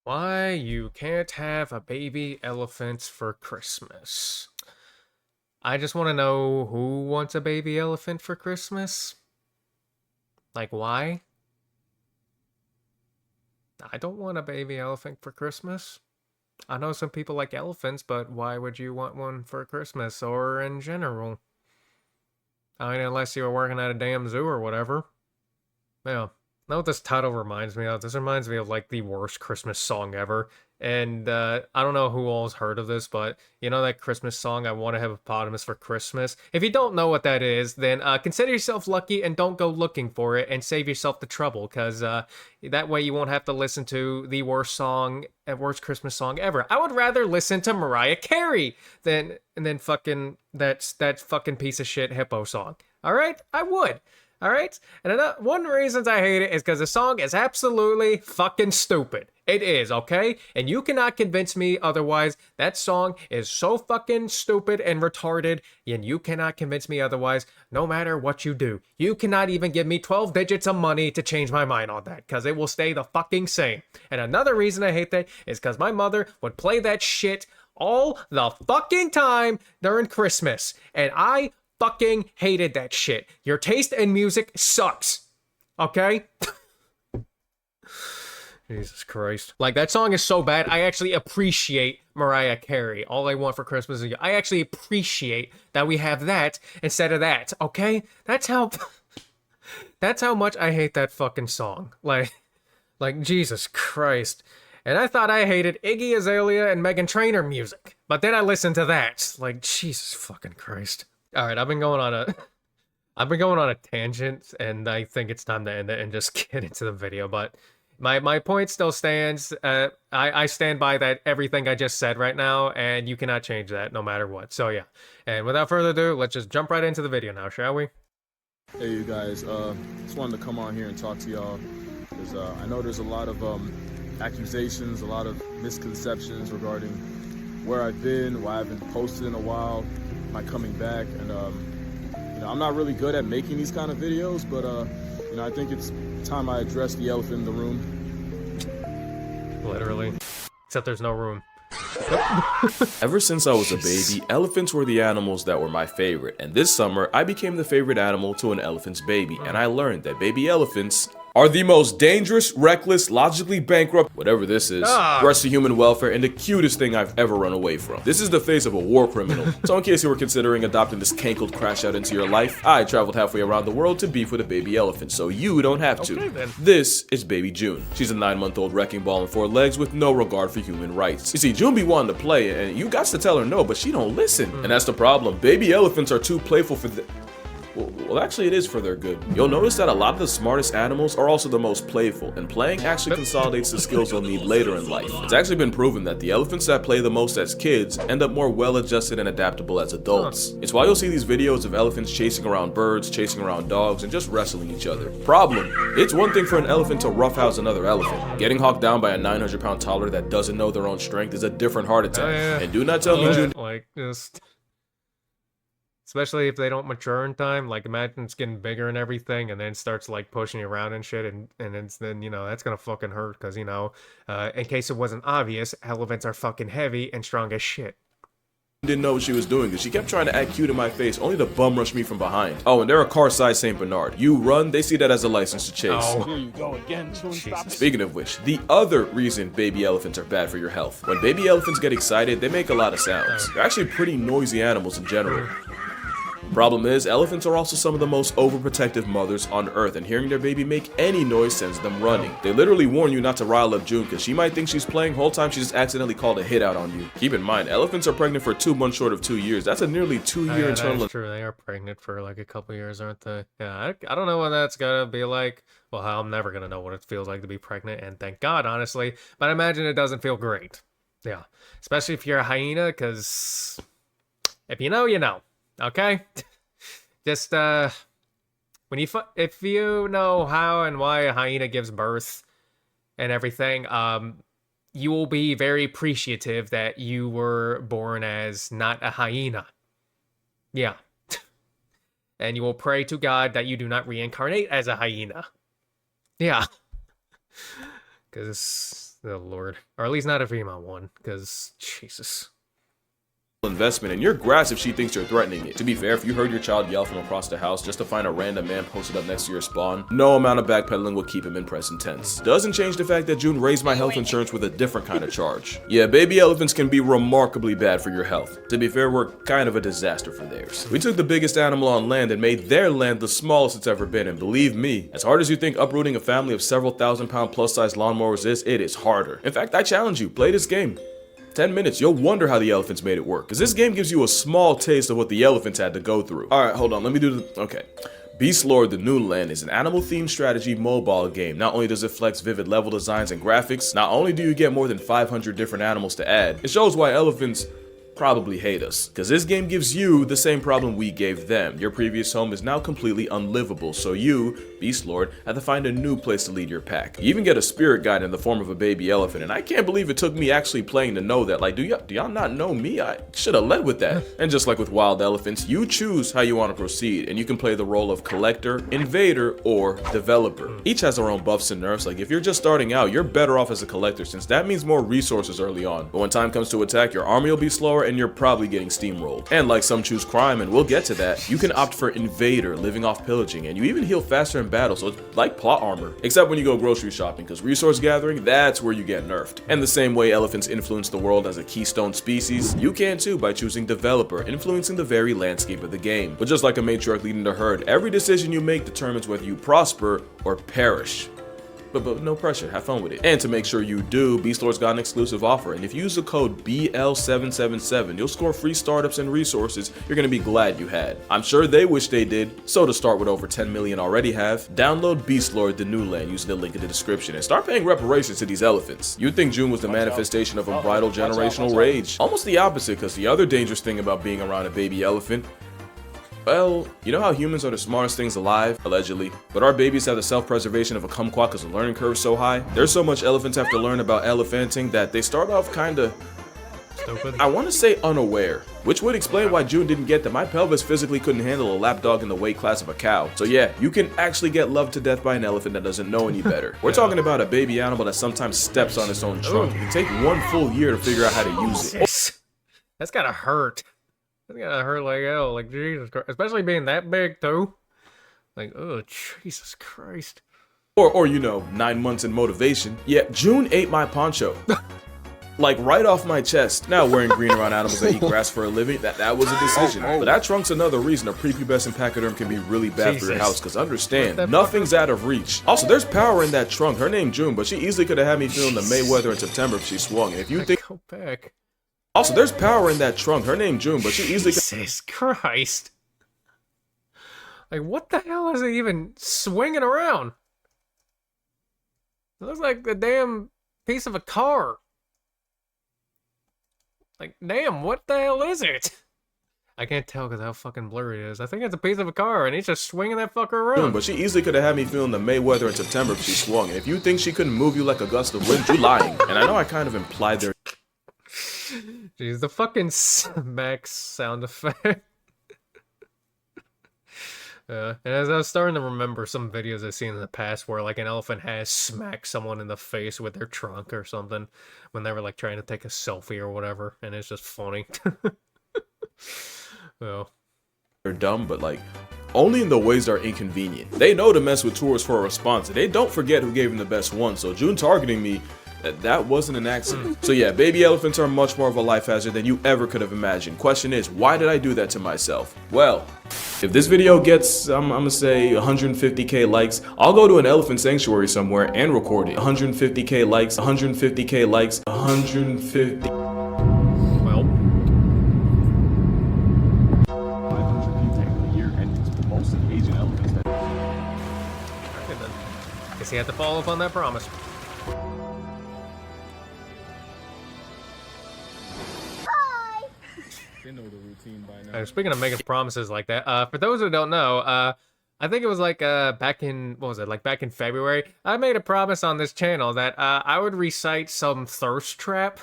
Why you can't have a baby elephant for Christmas. I just want to know who wants a baby elephant for Christmas? Like, why? I don't want a baby elephant for Christmas. I know some people like elephants, but why would you want one for Christmas or in general? I mean, unless you were working at a damn zoo or whatever. Yeah. Know what this title reminds me of? This reminds me of like the worst Christmas song ever. And I don't know who all's heard of this, but you know that Christmas song, I Want a Hippopotamus for Christmas? If you don't know what that is, then consider yourself lucky and don't go looking for it and save yourself the trouble, because that way you won't have to listen to the worst song, worst Christmas song ever. I would rather listen to Mariah Carey than fucking that fucking piece of shit hippo song. All right? I would. All right? And one of the reasons I hate it is because the song is absolutely fucking stupid. It is, okay? And you cannot convince me otherwise. That song is so fucking stupid and retarded, and you cannot convince me otherwise no matter what you do. You cannot even give me 12 digits of money to change my mind on that, because it will stay the fucking same. And another reason I hate that is because my mother would play that shit all the fucking time during Christmas. And I fucking hated that shit. Your taste in music sucks. Okay? Jesus Christ. Like, that song is so bad, I actually appreciate Mariah Carey. All I Want for Christmas is You. I actually appreciate that we have that instead of that, okay? That's how much I hate that fucking song. Like Jesus Christ. And I thought I hated Iggy Azalea and Meghan Trainor music. But then I listened to that. Like, Jesus fucking Christ. All right, I've been going on a tangent, and I think it's time to end it and just get into the video. But my point still stands. I stand by that everything I just said right now, and you cannot change that no matter what. So yeah, and without further ado, let's just jump right into the video now, shall we? Hey, you guys. Just wanted to come on here and talk to y'all because I know there's a lot of accusations, a lot of misconceptions regarding where I've been, why I haven't posted in a while, my coming back, and you know, I'm not really good at making these kind of videos, but you know, I think it's time I address the elephant in the room. Literally, except there's no room. Ever since I was a baby, elephants were the animals that were my favorite, and this summer I became the favorite animal to an elephant's baby, and I learned that baby elephants are the most dangerous, reckless, logically bankrupt, whatever this is, threats to human welfare, and the cutest thing I've ever run away from. This is the face of a war criminal. So in case you were considering adopting this cankled crash out into your life, I traveled halfway around the world to beef with a baby elephant, so you don't have to. Okay, then. This is baby June. She's a 9-month-old wrecking ball on 4 legs with no regard for human rights. You see, June be wanting to play, and you got to tell her no, but she don't listen. And that's the problem. Baby elephants are too playful for well, actually, it is for their good. You'll notice that a lot of the smartest animals are also the most playful, and playing actually consolidates the skills you'll need later in life. It's actually been proven that the elephants that play the most as kids end up more well-adjusted and adaptable as adults. It's why you'll see these videos of elephants chasing around birds, chasing around dogs, and just wrestling each other. Problem: it's one thing for an elephant to roughhouse another elephant. Getting hawked down by a 900-pound toddler that doesn't know their own strength is a different heart attack. And do not tell me June. Like, just... Especially if they don't mature in time. Like, imagine it's getting bigger and everything, and then starts, like, pushing you around and shit, and then, you know, that's gonna fucking hurt, because, you know, in case it wasn't obvious, elephants are fucking heavy and strong as shit. Didn't know what she was doing because she kept trying to act cute in my face, only to bum rush me from behind. Oh, and they're a car-sized Saint Bernard. You run, they see that as a license to chase. Oh. Here you go again. Speaking of which, the other reason baby elephants are bad for your health. When baby elephants get excited, they make a lot of sounds. They're actually pretty noisy animals in general. Problem is, elephants are also some of the most overprotective mothers on earth, and hearing their baby make any noise sends them running. They literally warn you not to rile up June because she might think she's playing, whole time she just accidentally called a hit out on you. Keep in mind, elephants are pregnant for 2 months short of 2 years. That's a nearly 2-year internal. That's true. They are pregnant for like a couple years, aren't they? Yeah, I don't know what that's gonna be like. Well, I'm never gonna know what it feels like to be pregnant, and thank God, honestly. But I imagine it doesn't feel great. Yeah, especially if you're a hyena, because if you know, you know. Okay. Just, if you know how and why a hyena gives birth and everything, you will be very appreciative that you were born as not a hyena. Yeah. And you will pray to God that you do not reincarnate as a hyena. Yeah. Because Oh, Lord. Or at least not a female one, because, Jesus. Investment in your grass if she thinks you're threatening it. To be fair, if you heard your child yell from across the house just to find a random man posted up next to your spawn, no amount of backpedaling will keep him in present tense. Doesn't change the fact that June raised my health insurance with a different kind of charge. Yeah, baby elephants can be remarkably bad for your health. To be fair, we're kind of a disaster for theirs. We took the biggest animal on land and made their land the smallest it's ever been, and believe me, as hard as you think uprooting a family of several thousand-pound plus-size lawnmowers is, it is harder. In fact, I challenge you, play this game. 10 minutes, you'll wonder how the elephants made it work, because this game gives you a small taste of what the elephants had to go through. Alright, hold on, let me do the... Okay. Beast Lord the New Land is an animal-themed strategy mobile game. Not only does it flex vivid level designs and graphics, not only do you get more than 500 different animals to add, it shows why elephants probably hate us, because this game gives you the same problem we gave them. Your previous home is now completely unlivable, so you, Beast Lord, have to find a new place to lead your pack. You even get a spirit guide in the form of a baby elephant, and I can't believe it took me actually playing to know that. Like, do y'all not know me? I should have led with that. And just like with wild elephants, you choose how you want to proceed, and you can play the role of collector, invader, or developer. Each has their own buffs and nerfs. Like, if you're just starting out, you're better off as a collector, since that means more resources early on. But when time comes to attack, your army will be slower, and you're probably getting steamrolled. And like some choose crime, and we'll get to that, you can opt for invader, living off pillaging, and you even heal faster in battle, so it's like plot armor. Except when you go grocery shopping, because resource gathering, that's where you get nerfed. And the same way elephants influence the world as a keystone species, you can too by choosing developer, influencing the very landscape of the game. But just like a matriarch leading the herd, every decision you make determines whether you prosper or perish. But no pressure, have fun with it. And to make sure you do, Beast Lord's got an exclusive offer, and if you use the code BL777, you'll score free startups and resources you're gonna be glad you had. I'm sure they wish they did, so to start with over 10 million already have, download Beast Lord the New Land using the link in the description and start paying reparations to these elephants. You'd think June was the manifestation of unbridled generational rage. Almost the opposite, because the other dangerous thing about being around a baby elephant, well, you know how humans are the smartest things alive, allegedly, but our babies have the self-preservation of a kumquat because the learning curve is so high? There's so much elephants have to learn about elephanting that they start off kinda, Stupid. I want to say unaware, which would explain why June didn't get that my pelvis physically couldn't handle a lapdog in the weight class of a cow. So yeah, you can actually get loved to death by an elephant that doesn't know any better. We're talking about a baby animal that sometimes steps on its own trunk. It can take 1 full year to figure out how to use it. That's gotta hurt. That's gotta hurt like hell. Like, Jesus Christ. Especially being that big, too. Like, oh, Jesus Christ. Or you know, 9 months in motivation. Yeah, June ate my poncho. Like right off my chest. Now wearing green around animals that eat grass for a living, that was a decision. But that trunk's another reason a prepubescent pachyderm can be really bad for your house, because understand, nothing's out of reach. Also, there's power in that trunk. Her name June, but she easily could have had me feeling the Mayweather in September if she swung. And if you think... Go back. Also, there's power in that trunk. Her name June, but she easily... Jesus Christ. Like, what the hell is it even swinging around? It looks like a damn piece of a car. Like, damn, what the hell is it? I can't tell because how fucking blurry it is. I think it's a piece of a car, and he's just swinging that fucker around. But she easily could have had me feeling the Mayweather in September if she swung. And if you think she couldn't move you like a gust of wind, you're lying. And I know I kind of implied there... Jeez, the fucking smack sound effect. And as I was starting to remember some videos I've seen in the past where like an elephant has smacked someone in the face with their trunk or something when they were like trying to take a selfie or whatever, and it's just funny. Well, they're dumb, but like only in the ways that are inconvenient. They know to mess with tourists for a response, and they don't forget who gave them the best one. So June targeting me, that wasn't an accident. So yeah, baby elephants are much more of a life hazard than you ever could have imagined. Question is, why did I do that to myself? Well, if this video gets, I'm gonna say 150k likes, I'll go to an elephant sanctuary somewhere and record it. 150k likes, 150k likes, 150. well, 500 people a year, and it's the most Asian elephants that... okay then. Guess he had to follow up on that promise. They know the routine by now. Speaking of making promises like that, for those who don't know, I think it was like back in, what was it, like back in February, I made a promise on this channel that I would recite some thirst trap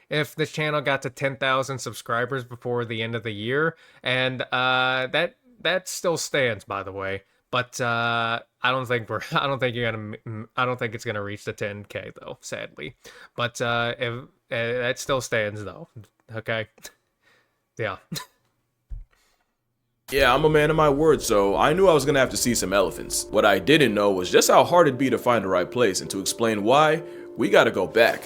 if this channel got to 10,000 subscribers before the end of the year, and that still stands, by the way. But I don't think we're. I don't think you're gonna. I don't think it's gonna reach the 10K though, sadly. But if it still stands though, okay. Yeah. Yeah, I'm a man of my word, so I knew I was gonna have to see some elephants. What I didn't know was just how hard it'd be to find the right place, and to explain why, we gotta go back.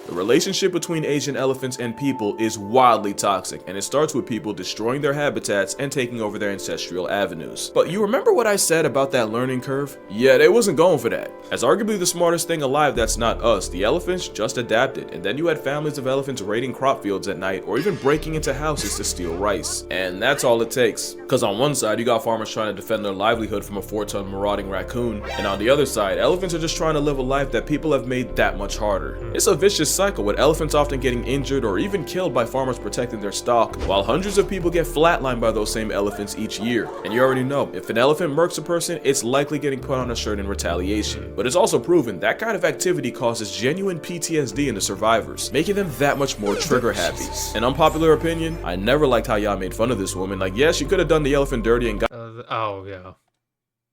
The relationship between Asian elephants and people is wildly toxic, and it starts with people destroying their habitats and taking over their ancestral avenues. But you remember what I said about that learning curve? Yeah, they wasn't going for that. As arguably the smartest thing alive that's not us, the elephants just adapted, and then you had families of elephants raiding crop fields at night or even breaking into houses to steal rice. And that's all it takes. Cause on one side, you got farmers trying to defend their livelihood from a 4-ton marauding raccoon, and on the other side, elephants are just trying to live a life that people have made that much harder. It's a vicious cycle, with elephants often getting injured or even killed by farmers protecting their stock, while hundreds of people get flatlined by those same elephants each year. And you already know, if an elephant murks a person, it's likely getting put on a shirt in retaliation. But it's also proven that kind of activity causes genuine PTSD in the survivors, making them that much more trigger happy. An unpopular opinion, I never liked how y'all made fun of this woman. Like, yeah, she could have done the elephant dirty and Oh yeah.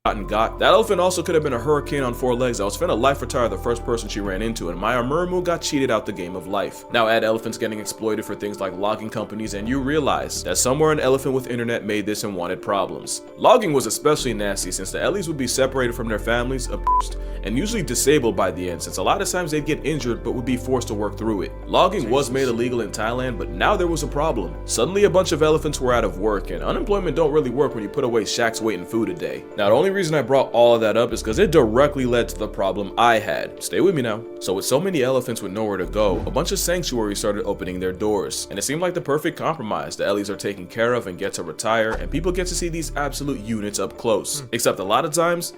That elephant also could have been a hurricane on 4 legs that was finna life retire the first person she ran into, and Maya Murmu got cheated out the game of life. Now add elephants getting exploited for things like logging companies, and you realize that somewhere an elephant with internet made this and wanted problems. Logging was especially nasty since the Ellies would be separated from their families, abused, and usually disabled by the end, since a lot of times they'd get injured but would be forced to work through it. Logging was made illegal in Thailand, but now there was a problem. Suddenly a bunch of elephants were out of work, and unemployment don't really work when you put away shacks weight and food a day. Now the only reason I brought all of that up is because it directly led to the problem I had. Stay with me now. So with so many elephants with nowhere to go, a bunch of sanctuaries started opening their doors, and it seemed like the perfect compromise. The Ellies are taken care of and get to retire, and people get to see these absolute units up close. Except a lot of times,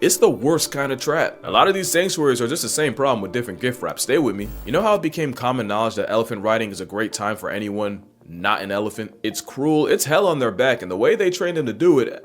it's the worst kind of trap. A lot of these sanctuaries are just the same problem with different gift wraps. Stay with me. You know how it became common knowledge that elephant riding is a great time for anyone not an elephant? It's cruel, it's hell on their back, and the way they train them to do it,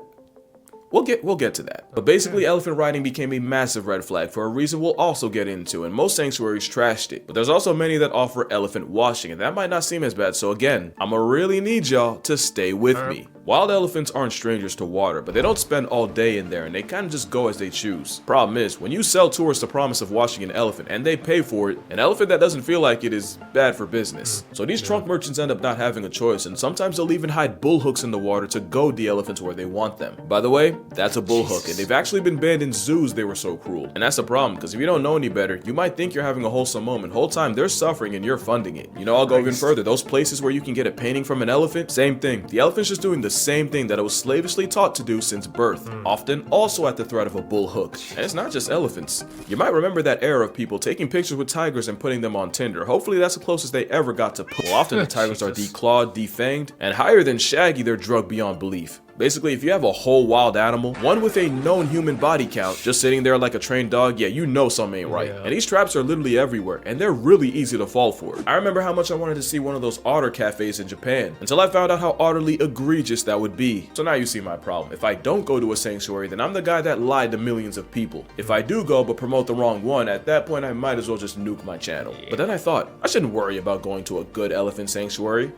We'll get to that. But basically, elephant riding became a massive red flag for a reason we'll also get into, and most sanctuaries trashed it. But there's also many that offer elephant washing, and that might not seem as bad, so again, I'ma really need y'all to stay with me. Wild elephants aren't strangers to water, but they don't spend all day in there, and they kind of just go as they choose. Problem is, when you sell tourists the promise of washing an elephant, and they pay for it, an elephant that doesn't feel like it is bad for business. So these trunk merchants end up not having a choice, and sometimes they'll even hide bull hooks in the water to goad the elephants where they want them. By the way, that's a bull hook, and they've actually been banned in zoos. They were so cruel. And that's a problem, because if you don't know any better, you might think you're having a wholesome moment. Whole time they're suffering and you're funding it. You know, I'll go even further. Those places where you can get a painting from an elephant, same thing. The elephant's just doing the same thing that it was slavishly taught to do since birth, often also at the threat of a bull hook. And it's not just elephants. You might remember that era of people taking pictures with tigers and putting them on Tinder. Hopefully that's the closest they ever got to well, often the tigers are declawed, defanged, and higher than Shaggy, they're drugged beyond belief. Basically, if you have a whole wild animal, one with a known human body count, just sitting there like a trained dog, yeah, you know something ain't right. Yeah. And these traps are literally everywhere, and they're really easy to fall for. I remember how much I wanted to see one of those otter cafes in Japan, until I found out how utterly egregious that would be. So now you see my problem. If I don't go to a sanctuary, then I'm the guy that lied to millions of people. If I do go but promote the wrong one, at that point I might as well just nuke my channel. But then I thought, I shouldn't worry about going to a good elephant sanctuary.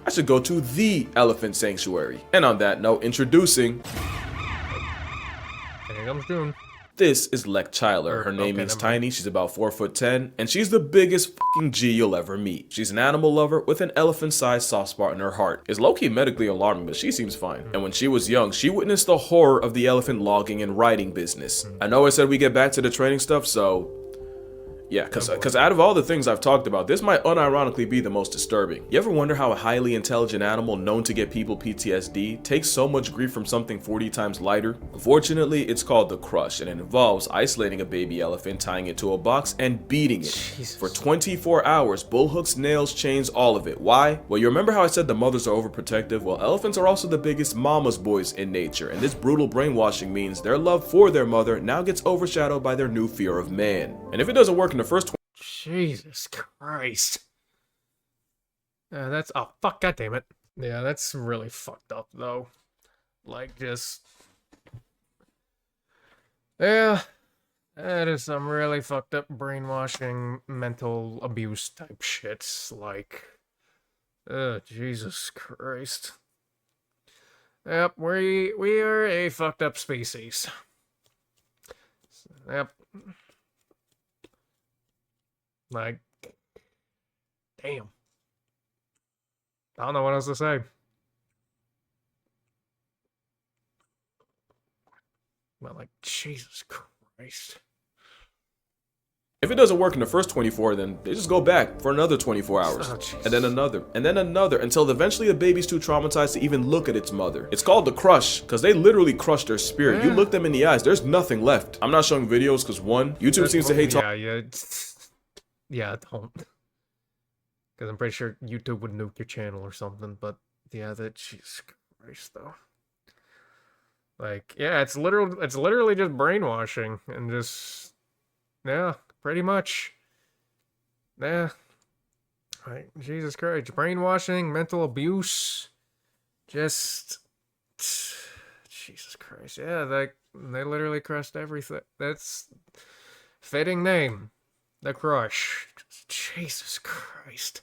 I should go to the elephant sanctuary. And on that note, introducing... Here comes June. This is Lek Chyler. Her name means tiny, she's about 4'10", and she's the biggest fucking G you'll ever meet. She's an animal lover with an elephant-sized soft spot in her heart. It's low-key medically alarming, but she seems fine. And when she was young, she witnessed the horror of the elephant logging and riding business. I know I said we get back to the training stuff, so... yeah, because out of all the things I've talked about, this might unironically be the most disturbing. You ever wonder how a highly intelligent animal known to get people PTSD takes so much grief from something 40 times lighter? Unfortunately, it's called the crush, and it involves isolating a baby elephant, tying it to a box, and beating it. For 24 hours, bull hooks, nails, chains, all of it. Why? Well, you remember how I said the mothers are overprotective? Well, elephants are also the biggest mama's boys in nature, and this brutal brainwashing means their love for their mother now gets overshadowed by their new fear of man. And if it doesn't work in the first Jesus Christ. That's... oh, fuck, god damn it. Yeah, that's really fucked up, though. Like, just... yeah, that is some really fucked up brainwashing, mental abuse type shit. Like... Jesus Christ. Yep, we are a fucked up species. Yep. Like, damn. I don't know what else to say. But like, Jesus Christ. If it doesn't work in the first 24, then they just go back for another 24 hours. Oh, Jesus. And then another, until eventually the baby's too traumatized to even look at its mother. It's called the crush, because they literally crush their spirit. You look them in the eyes, there's nothing left. I'm not showing videos because one, YouTube seems to hate Yeah, don't. Because I'm pretty sure YouTube would nuke your channel or something, but yeah, that, Jesus Christ, though. Like, yeah, it's literally just brainwashing, and just, yeah, pretty much. Yeah. Like, Jesus Christ, brainwashing, mental abuse, just, Jesus Christ, yeah, they literally crushed everything. That's fitting name, the Crush. Jesus Christ.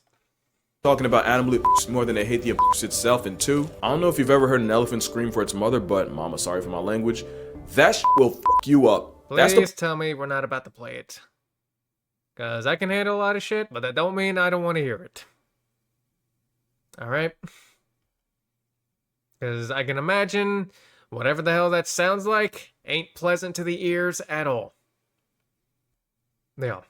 talking about animal abuse more than they hate the abuse itself. And two, I don't know if you've ever heard an elephant scream for its mother, but mama, sorry for my language, that will fuck you up. Please tell me we're not about to play it. Because I can handle a lot of shit, but that don't mean I don't want to hear it. Alright? Because I can imagine whatever the hell that sounds like ain't pleasant to the ears at all. Yeah.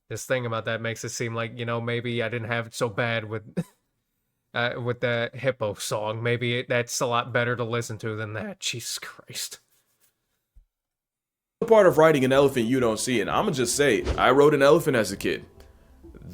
This thing about that makes it seem like, you know, maybe I didn't have it so bad with the hippo song. Maybe that's a lot better to listen to than that. Jesus Christ. Part of riding an elephant you don't see, and I'ma just say, I rode an elephant as a kid.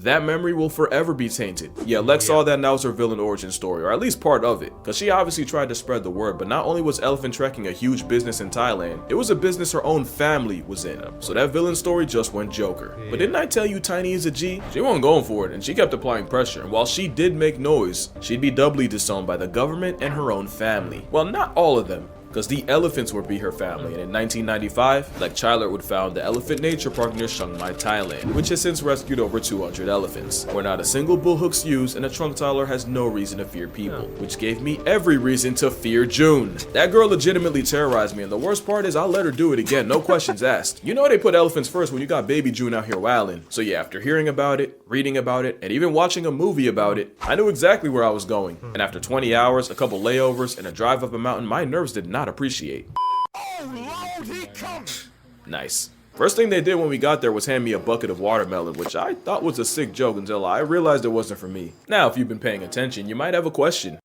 That memory will forever be tainted. Yeah, Lex saw that and that was her villain origin story, or at least part of it. Because she obviously tried to spread the word, but not only was elephant trekking a huge business in Thailand, it was a business her own family was in. So that villain story just went Joker. Yeah. But didn't I tell you Tiny is a G? She wasn't going for it, and she kept applying pressure. And while she did make noise, she'd be doubly disowned by the government and her own family. Well, not all of them, because the elephants would be her family, and in 1995, Lek Chyler would found the Elephant Nature Park near Chiang Mai, Thailand, which has since rescued over 200 elephants, where not a single bullhook's used and a trunk tyler has no reason to fear people, which gave me every reason to fear June. That girl legitimately terrorized me, and the worst part is I'll let her do it again, no questions asked. You know they put elephants first when you got baby June out here wildin'. So yeah, after hearing about it, reading about it, and even watching a movie about it, I knew exactly where I was going. And after 20 hours, a couple layovers, and a drive up a mountain, my nerves did not appreciate. Oh Lord, he comes! Nice. First thing they did when we got there was hand me a bucket of watermelon, which I thought was a sick joke until I realized it wasn't for me. Now, if you've been paying attention, you might have a question.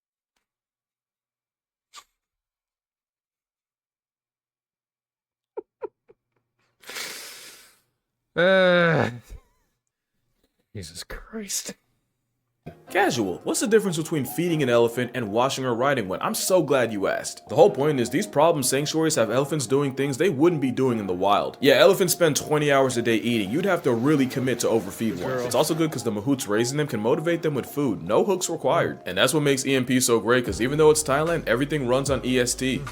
Jesus Christ. Casual, what's the difference between feeding an elephant and washing or riding one? I'm so glad you asked. The whole point is these problem sanctuaries have elephants doing things they wouldn't be doing in the wild. Yeah, elephants spend 20 hours a day eating. You'd have to really commit to overfeed one. It's also good because the mahouts raising them can motivate them with food. No hooks required. And that's what makes EMP so great, because even though it's Thailand, everything runs on EST.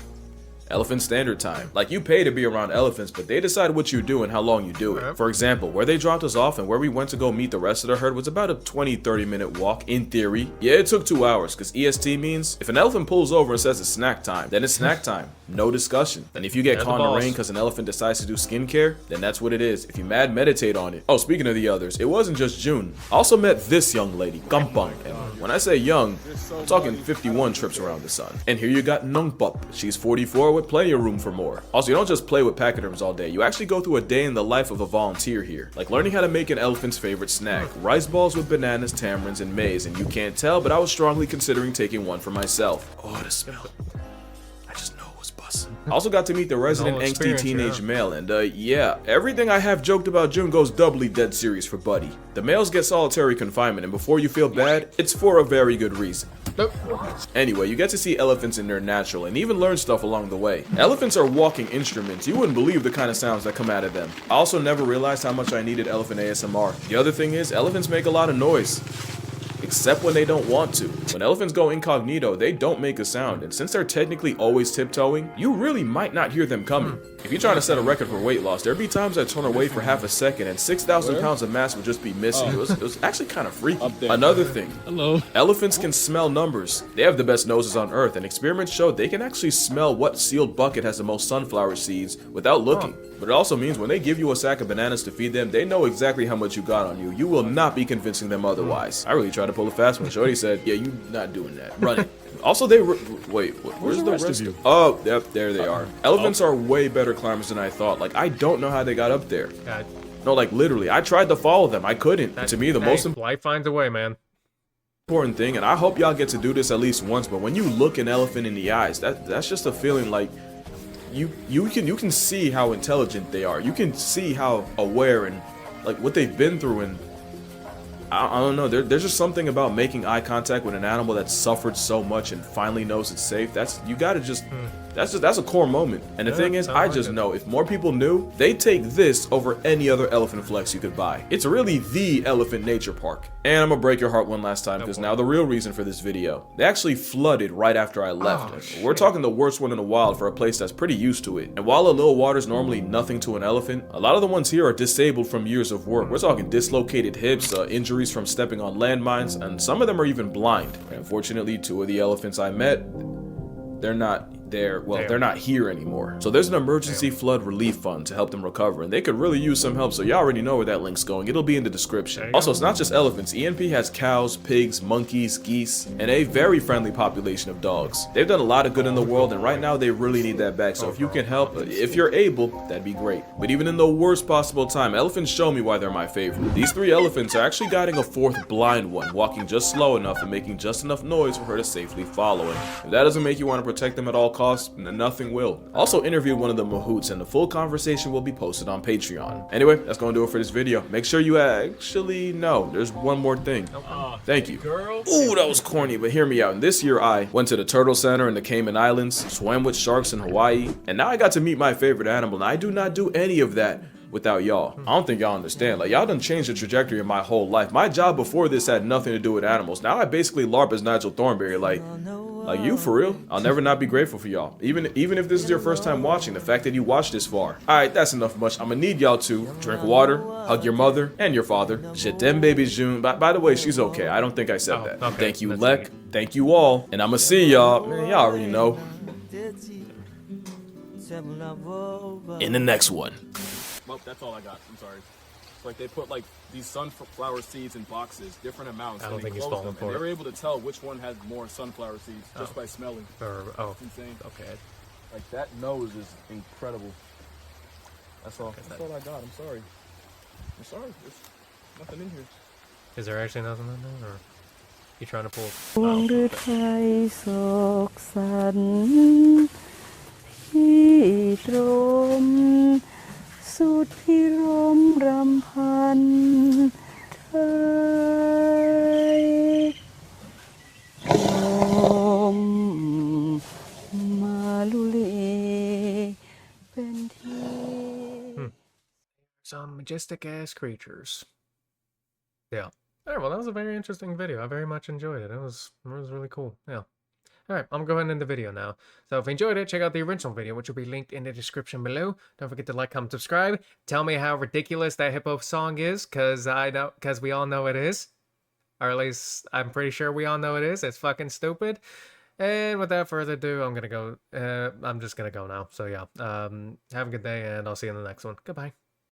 Elephant Standard Time. Like, you pay to be around elephants, but they decide what you do and how long you do it. For example, where they dropped us off and where we went to go meet the rest of the herd was about a 20-30 minute walk, in theory. Yeah, it took 2 hours, because EST means if an elephant pulls over and says it's snack time, then it's snack time. No discussion. And if you get caught in the rain because an elephant decides to do skincare, then that's what it is. If you mad, meditate on it. Oh, speaking of the others, it wasn't just June. I also met this young lady, Kampang, and when I say young, I'm talking 51 trips around the sun. And here you got Nungpup. She's 44 with plenty of room for more. Also, you don't just play with pachyderms all day. You actually go through a day in the life of a volunteer here. Like learning how to make an elephant's favorite snack. Rice balls with bananas, tamarinds, and maize. And you can't tell, but I was strongly considering taking one for myself. Oh, the smell. I just know it was bussin'. I also got to meet the resident angsty teenage male, and yeah, everything I have joked about June goes doubly dead serious for Buddy. The males get solitary confinement, and before you feel bad, it's for a very good reason. Anyway, you get to see elephants in their natural and even learn stuff along the way. Elephants are walking instruments. You wouldn't believe the kind of sounds that come out of them. I also never realized how much I needed elephant ASMR. The other thing is, elephants make a lot of noise. Except when they don't want to. When elephants go incognito, they don't make a sound, and since they're technically always tiptoeing, you really might not hear them coming. If you're trying to set a record for weight loss, there'd be times I'd turn away for half a second and 6,000 Where? pounds of mass would just be missing. Oh. It was actually kind of freaky. Up there. Another thing, Hello. elephants can smell numbers. They have the best noses on Earth, and experiments show they can actually smell what sealed bucket has the most sunflower seeds without looking. But it also means when they give you a sack of bananas to feed them, they know exactly how much you got on you. You will not be convincing them otherwise. I really tried to pull a fast one. Shorty said, yeah, you not doing that. Run it. Also, wait, where's the rest of you? Oh, yep, there they are. Elephants are way better climbers than I thought. Like, I don't know how they got up there. God, No, like, literally, I tried to follow them. I couldn't. To me, the most life finds a way, man. important thing, and I hope y'all get to do this at least once, but when you look an elephant in the eyes, that's just a feeling like you can see how intelligent they are. You can see how aware and like what they've been through, and I don't know. There's just something about making eye contact with an animal that's suffered so much and finally knows it's safe. That's a core moment. And the thing is, I just know if more people knew, they'd take this over any other elephant flex you could buy. It's really the elephant nature park. And I'm gonna break your heart one last time, because now the real reason for this video. They actually flooded right after I left. We're talking the worst one in the wild for a place that's pretty used to it. And while a little water's normally nothing to an elephant, a lot of the ones here are disabled from years of work. We're talking dislocated hips, injuries from stepping on landmines, and some of them are even blind. And unfortunately, 2 of the elephants I met, they're not here anymore. So there's an emergency flood relief fund to help them recover, and they could really use some help, so you already know where that link's going. It'll be in the description. Also, it's not just elephants. ENP has cows, pigs, monkeys, geese, and a very friendly population of dogs. They've done a lot of good in the world, and right now they really need that back, so if you can help, if you're able, that'd be great. But even in the worst possible time, elephants show me why they're my favorite. These 3 elephants are actually guiding a 4th blind one, walking just slow enough and making just enough noise for her to safely follow him. If that doesn't make you want to protect them at all costs, then nothing will. Also interviewed one of the mahouts, and the full conversation will be posted on Patreon. Anyway, that's gonna do it for this video. Make sure you actually know there's one more thing. Thank you. Ooh, that was corny, but hear me out. And this year I went to the Turtle Center in the Cayman Islands, swam with sharks in Hawaii, and now I got to meet my favorite animal, and I do not do any of that without y'all. I don't think y'all understand. Like, y'all done changed the trajectory of my whole life. My job before this had nothing to do with animals. Now I basically LARP as Nigel Thornberry. Like you, for real? I'll never not be grateful for y'all. Even if this is your first time watching, the fact that you watched this far. Alright, that's enough much. I'm gonna need y'all to drink water, hug your mother and your father. Shit, them babies June. By the way, she's okay. I don't think I said that. Okay. Thank you, Lek. Thank you all. And I'ma see y'all. Man, y'all already know. In the next one. Well, that's all I got. I'm sorry. It's like they put like these sunflower seeds in boxes, different amounts. I don't and think they he's close falling them, for and it. they were able to tell which one had more sunflower seeds just by smelling. It's insane. Okay. Like that nose is incredible. That's all. That's all I got. I'm sorry. I'm sorry. There's nothing in here. Is there actually nothing in there, or you trying to pull? ดวงฤทัยโศกสันที่ตรมสุดพิรมรำพันไทยลมมาลุลีเป็นที่ Some majestic ass creatures. Yeah. Alright, well that was a very interesting video. I very much enjoyed it. It was really cool. Yeah. Alright, I'm going to end the video now. So if you enjoyed it, check out the original video, which will be linked in the description below. Don't forget to like, comment, subscribe. Tell me how ridiculous that hippo song is, because we all know it is. Or at least I'm pretty sure we all know it is. It's fucking stupid. And without further ado, I'm just gonna go now. So yeah. Have a good day, and I'll see you in the next one. Goodbye.